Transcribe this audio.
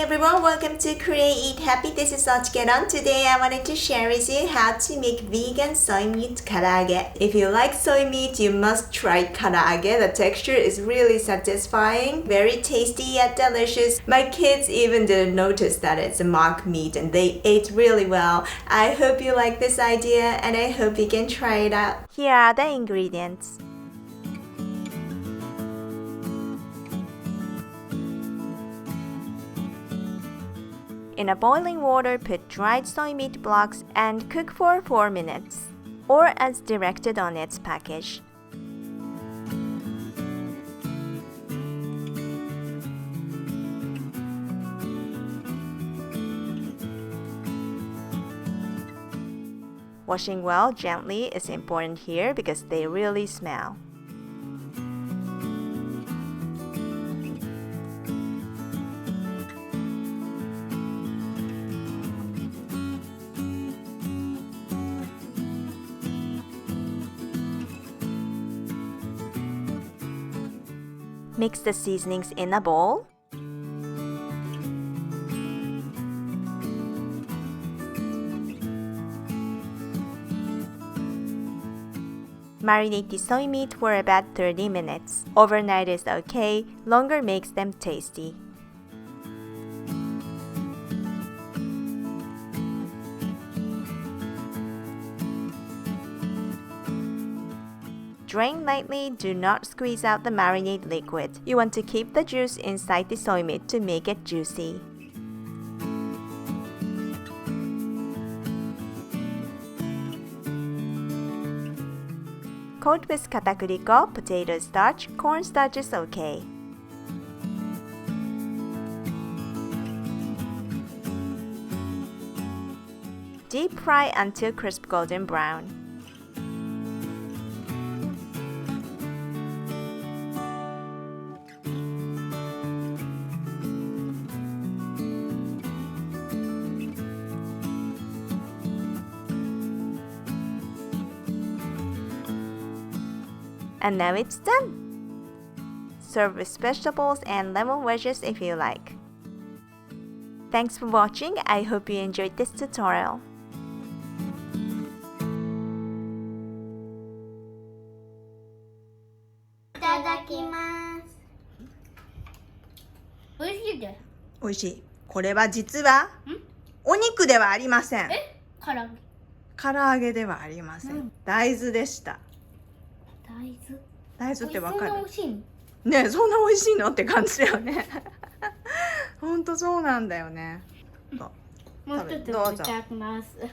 everyone, welcome to Create Eat Happy. This is OCHIKERON. Today I wanted to share with you how to make vegan soy meat karaage. If you like soy meat, you must try karaage. The texture is really satisfying, very tasty yet delicious. My kids even didn't notice that it's a mock meat and they ate really well. I hope you like this idea and I hope you can try it out. Here are the ingredients. In a boiling water, put dried soy meat blocks and cook for 4 minutes, or as directed on its package. Washing well gently is important here because they really smell. Mix the seasonings in a bowl. Marinate the soy meat for about 30 minutes. Overnight is okay, longer makes them tasty. Drain lightly, do not squeeze out the marinade liquid. You want to keep the juice inside the soy meat to make it juicy. Coat with Katakuriko, potato starch, cornstarch is okay. Deep fry until crisp golden brown. And now it's done! Serve with vegetables and lemon wedges if you like. Thanks for watching. I hope you enjoyed this tutorial. Itadakimasu. 美味しいです。美味しい。これは実はお肉ではありません。唐揚げ。唐揚げではありません。大豆でした。大豆ってわかる？そんな美味しいの？ねえ、そんな美味しいのって感じだよね。ほんとそうなんだよね。もう一ついただきます。じゃん。